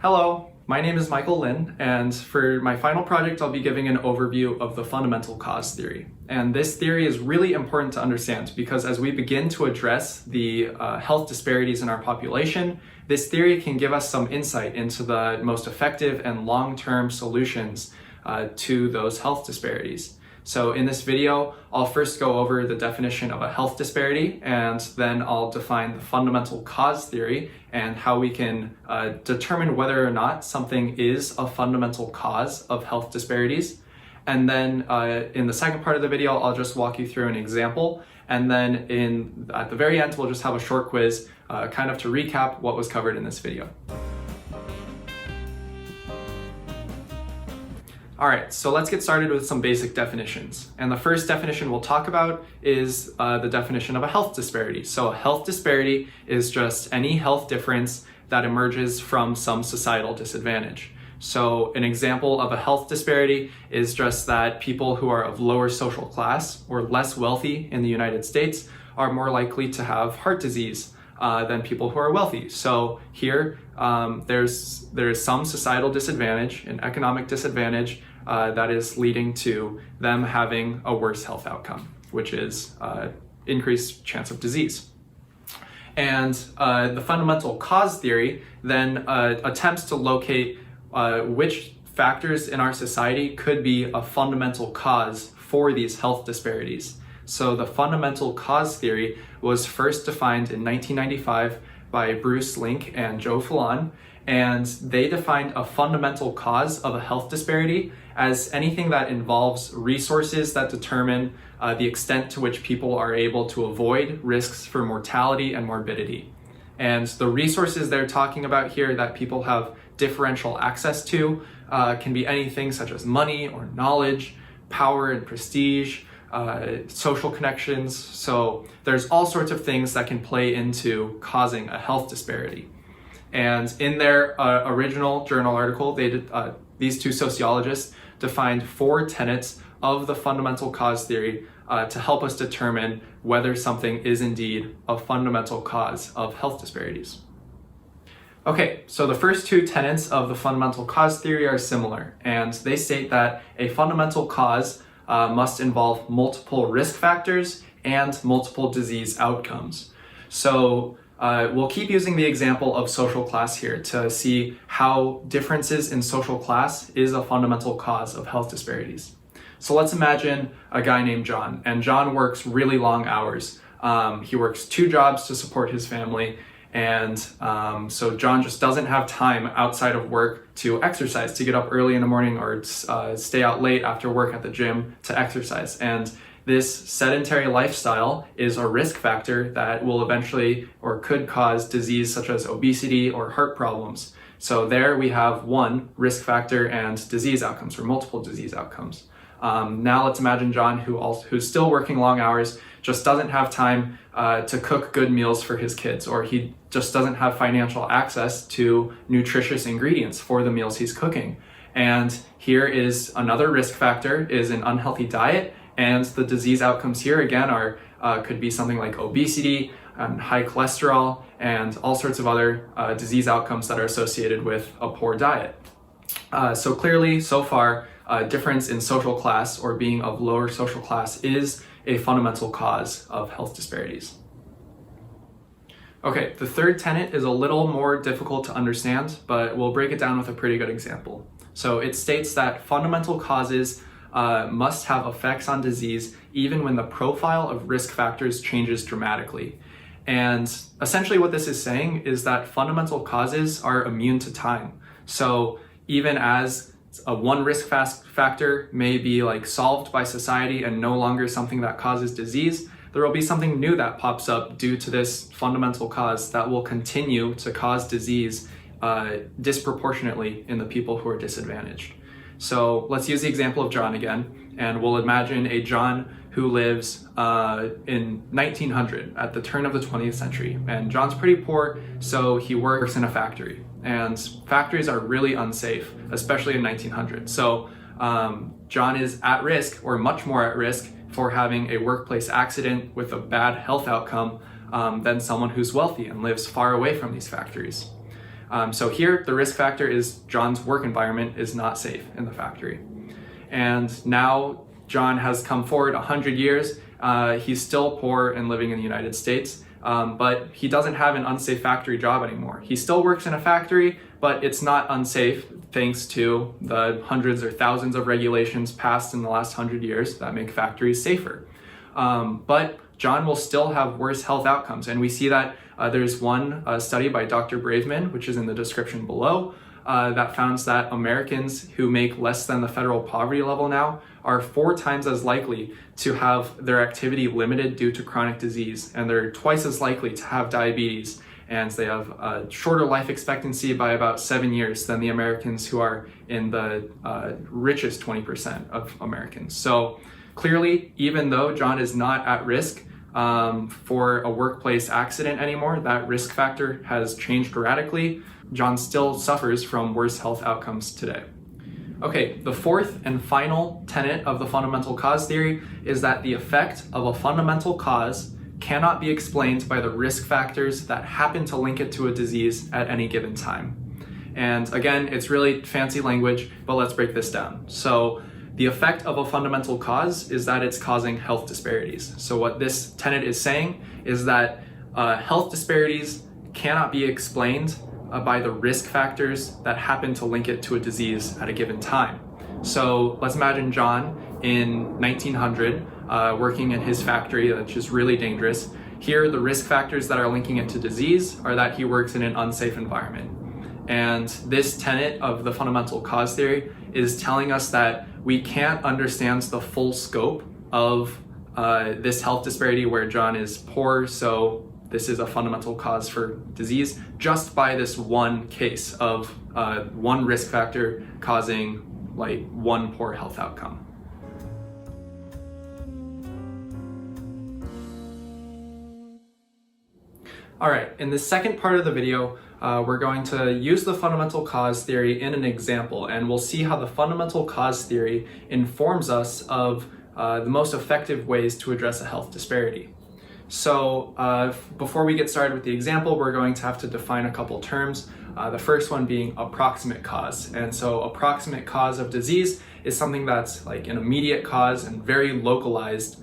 Hello, my name is Michael Lin, and for my final project I'll be giving an overview of the fundamental cause theory. And this theory is really important to understand because as we begin to address the health disparities in our population, this theory can give us some insight into the most effective and long-term solutions to those health disparities. So in this video, I'll first go over the definition of a health disparity, and then I'll define the fundamental cause theory and how we can determine whether or not something is a fundamental cause of health disparities. And then in the second part of the video, I'll just walk you through an example. And then at the very end, we'll just have a short quiz kind of to recap what was covered in this video. All right, so let's get started with some basic definitions. And the first definition we'll talk about is the definition of a health disparity. So a health disparity is just any health difference that emerges from some societal disadvantage. So an example of a health disparity is just that people who are of lower social class or less wealthy in the United States are more likely to have heart disease than people who are wealthy. So here, there is some societal disadvantage, an economic disadvantage, that is leading to them having a worse health outcome, which is increased chance of disease. And the fundamental cause theory then attempts to locate which factors in our society could be a fundamental cause for these health disparities. So the fundamental cause theory was first defined in 1995 by Bruce Link and Joe Fallon, and they defined a fundamental cause of a health disparity as anything that involves resources that determine the extent to which people are able to avoid risks for mortality and morbidity. And the resources they're talking about here that people have differential access to can be anything such as money or knowledge, power and prestige, social connections. So there's all sorts of things that can play into causing a health disparity. And in their original journal article, these two sociologists defined 4 tenets of the fundamental cause theory to help us determine whether something is indeed a fundamental cause of health disparities. Okay, so the first 2 tenets of the fundamental cause theory are similar, and they state that a fundamental cause must involve multiple risk factors and multiple disease outcomes. So we'll keep using the example of social class here to see how differences in social class is a fundamental cause of health disparities. So let's imagine a guy named John, and John works really long hours. He works 2 jobs to support his family, and so John just doesn't have time outside of work to exercise, to get up early in the morning or stay out late after work at the gym to exercise. And this sedentary lifestyle is a risk factor that will eventually or could cause disease such as obesity or heart problems. So there we have one risk factor and disease outcomes, or multiple disease outcomes. Now let's imagine John, who's still working long hours, just doesn't have time to cook good meals for his kids, or he just doesn't have financial access to nutritious ingredients for the meals he's cooking. And here is another risk factor, is an unhealthy diet. And the disease outcomes here again are could be something like obesity and high cholesterol and all sorts of other disease outcomes that are associated with a poor diet. So clearly, so far, difference in social class or being of lower social class is a fundamental cause of health disparities. Okay, the third tenet is a little more difficult to understand, but we'll break it down with a pretty good example. So it states that fundamental causes must have effects on disease even when the profile of risk factors changes dramatically. And essentially what this is saying is that fundamental causes are immune to time. So even as one risk factor may be solved by society and no longer something that causes disease, there will be something new that pops up due to this fundamental cause that will continue to cause disease disproportionately in the people who are disadvantaged. So let's use the example of John again, and we'll imagine a John who lives in 1900 at the turn of the 20th century. And John's pretty poor, so he works in a factory. And factories are really unsafe, especially in 1900. So John is at risk, or much more at risk, for having a workplace accident with a bad health outcome than someone who's wealthy and lives far away from these factories. So here, the risk factor is John's work environment is not safe in the factory. And now John has come forward 100 years. He's still poor and living in the United States, but he doesn't have an unsafe factory job anymore. He still works in a factory, but it's not unsafe thanks to the hundreds or thousands of regulations passed in the last 100 years that make factories safer. But John will still have worse health outcomes. And we see that there's one study by Dr. Braveman, which is in the description below, that found that Americans who make less than the federal poverty level now are 4 times as likely to have their activity limited due to chronic disease, and they're twice as likely to have diabetes, and they have a shorter life expectancy by about 7 years than the Americans who are in the richest 20% of Americans. So clearly, even though John is not at risk for a workplace accident anymore, that risk factor has changed radically. John still suffers from worse health outcomes today. Okay, the fourth and final tenet of the fundamental cause theory is that the effect of a fundamental cause cannot be explained by the risk factors that happen to link it to a disease at any given time. And again, it's really fancy language, but let's break this down. So the effect of a fundamental cause is that it's causing health disparities. So what this tenet is saying is that health disparities cannot be explained by the risk factors that happen to link it to a disease at a given time. So let's imagine John in 1900 working in his factory that's just really dangerous. Here, the risk factors that are linking it to disease are that he works in an unsafe environment. And this tenet of the fundamental cause theory is telling us that we can't understand the full scope of this health disparity where John is poor, so this is a fundamental cause for disease, just by this one case of one risk factor causing like one poor health outcome. All right, in the second part of the video, we're going to use the fundamental cause theory in an example, and we'll see how the fundamental cause theory informs us of the most effective ways to address a health disparity. So before we get started with the example, we're going to have to define a couple terms. The first one being approximate cause. And so approximate cause of disease is something that's like an immediate cause and very localized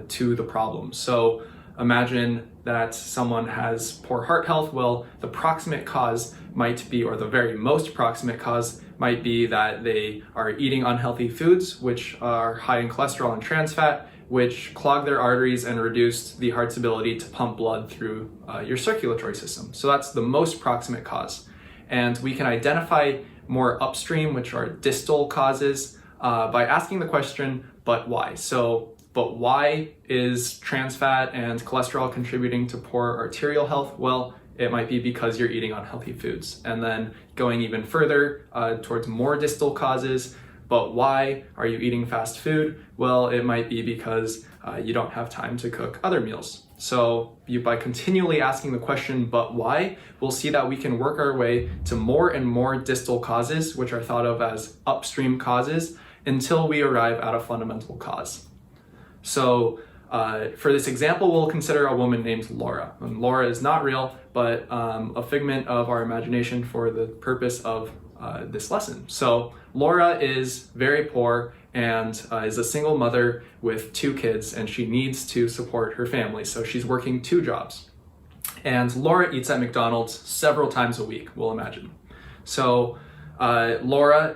to the problem. So imagine that someone has poor heart health. Well, the proximate cause might be, or the very most proximate cause might be that they are eating unhealthy foods, which are high in cholesterol and trans fat, which clog their arteries and reduce the heart's ability to pump blood through your circulatory system. So that's the most proximate cause. And we can identify more upstream, which are distal causes, by asking the question, but why? So, but why is trans fat and cholesterol contributing to poor arterial health? Well, it might be because you're eating unhealthy foods. And then going even further towards more distal causes, but why are you eating fast food? Well, it might be because you don't have time to cook other meals. So by continually asking the question, but why, we'll see that we can work our way to more and more distal causes, which are thought of as upstream causes, until we arrive at a fundamental cause. So for this example, we'll consider a woman named Laura. And Laura is not real, but a figment of our imagination for the purpose of this lesson. So Laura is very poor and is a single mother with 2 kids, and she needs to support her family. So she's working 2 jobs. And Laura eats at McDonald's several times a week, we'll imagine. So Laura,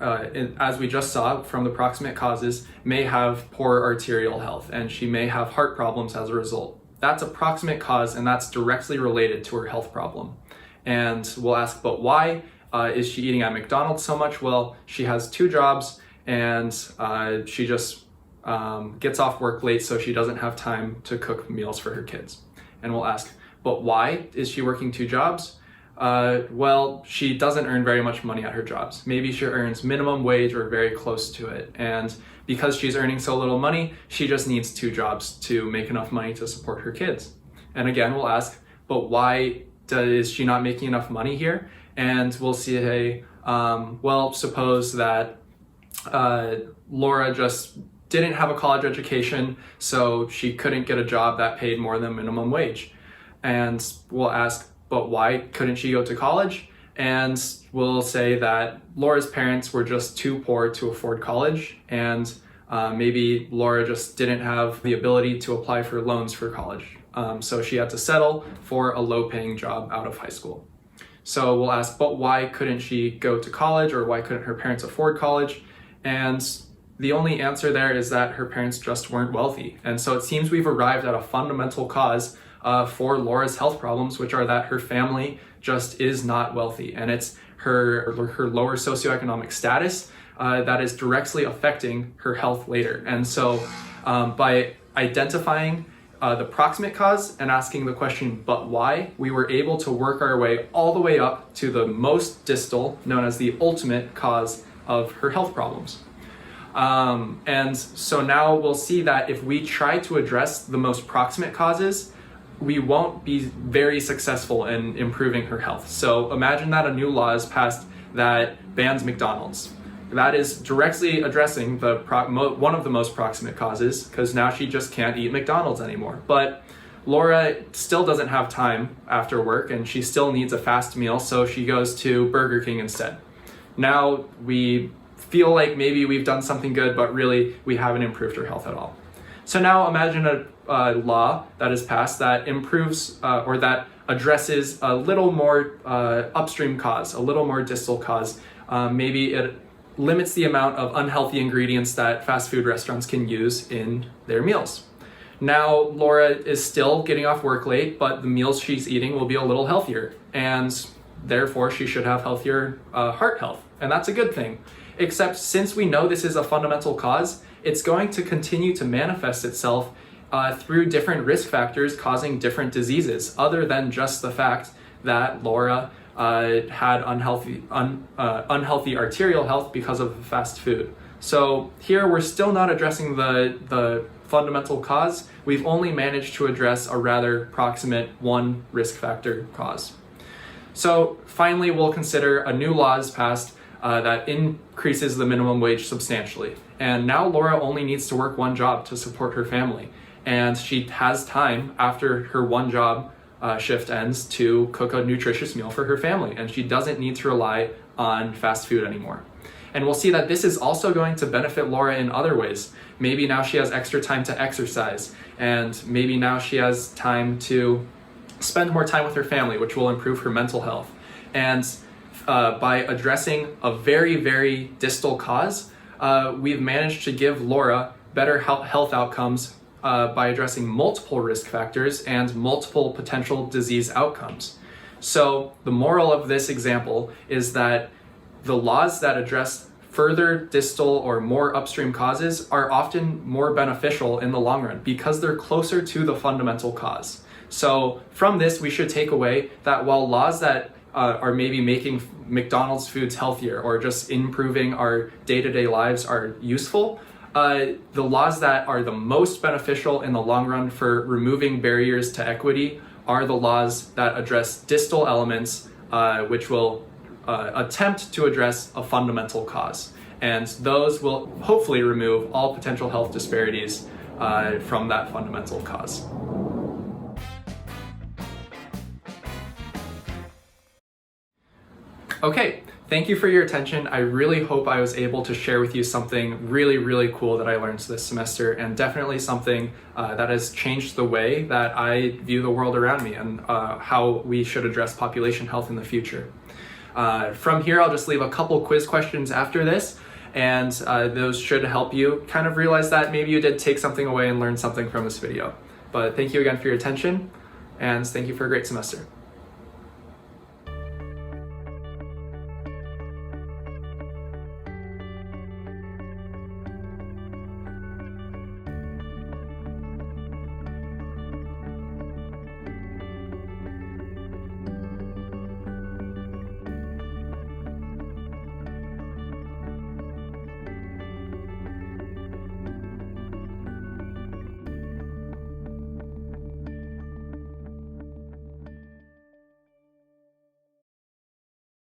as we just saw from the proximate causes, may have poor arterial health, and she may have heart problems as a result. That's a proximate cause, and that's directly related to her health problem. And we'll ask, but why is she eating at McDonald's so much? Well, she has 2 jobs, and she just gets off work late, so she doesn't have time to cook meals for her kids. And we'll ask, but why is she working 2 jobs? Well, she doesn't earn very much money at her jobs. Maybe she earns minimum wage or very close to it. And because she's earning so little money, she just needs 2 jobs to make enough money to support her kids. And again, we'll ask, but why is she not making enough money here? And we'll say, well, suppose that Laura just didn't have a college education, so she couldn't get a job that paid more than minimum wage. And we'll ask, but why couldn't she go to college? And we'll say that Laura's parents were just too poor to afford college, and maybe Laura just didn't have the ability to apply for loans for college. So she had to settle for a low-paying job out of high school. So we'll ask, but why couldn't she go to college, or why couldn't her parents afford college? And the only answer there is that her parents just weren't wealthy. And so it seems we've arrived at a fundamental cause for Laura's health problems, which are that her family just is not wealthy, and it's her lower socioeconomic status that is directly affecting her health later. And so by identifying the proximate cause and asking the question, but why, we were able to work our way all the way up to the most distal, known as the ultimate cause of her health problems. And so now we'll see that if we try to address the most proximate causes, we won't be very successful in improving her health. So imagine that a new law is passed that bans McDonald's. That is directly addressing one of the most proximate causes, because now she just can't eat McDonald's anymore. But Laura still doesn't have time after work, and she still needs a fast meal, so she goes to Burger King instead. Now we feel like maybe we've done something good, but really we haven't improved her health at all. So now imagine a law that is passed that improves or that addresses a little more upstream cause, a little more distal cause. Maybe it limits the amount of unhealthy ingredients that fast food restaurants can use in their meals. Now Laura is still getting off work late, but the meals she's eating will be a little healthier, and therefore she should have healthier heart health, and that's a good thing. Except since we know this is a fundamental cause, it's going to continue to manifest itself through different risk factors causing different diseases, other than just the fact that Laura had unhealthy arterial health because of fast food. So here we're still not addressing the fundamental cause. We've only managed to address a rather proximate one risk factor cause. So finally, we'll consider a new law is passed that increases the minimum wage substantially. And now Laura only needs to work one job to support her family. And she has time after her one job shift ends to cook a nutritious meal for her family. And she doesn't need to rely on fast food anymore. And we'll see that this is also going to benefit Laura in other ways. Maybe now she has extra time to exercise, and maybe now she has time to spend more time with her family, which will improve her mental health. And by addressing a very, very distal cause, we've managed to give Laura better health outcomes by addressing multiple risk factors and multiple potential disease outcomes. So the moral of this example is that the laws that address further distal or more upstream causes are often more beneficial in the long run because they're closer to the fundamental cause. So from this, we should take away that while laws that are maybe making McDonald's foods healthier or just improving our day-to-day lives are useful, the laws that are the most beneficial in the long run for removing barriers to equity are the laws that address distal elements, which will attempt to address a fundamental cause. And those will hopefully remove all potential health disparities from that fundamental cause. Okay, thank you for your attention. I really hope I was able to share with you something really, really cool that I learned this semester, and definitely something that has changed the way that I view the world around me and how we should address population health in the future. From here, I'll just leave a couple quiz questions after this, and those should help you kind of realize that maybe you did take something away and learn something from this video. But thank you again for your attention, and thank you for a great semester.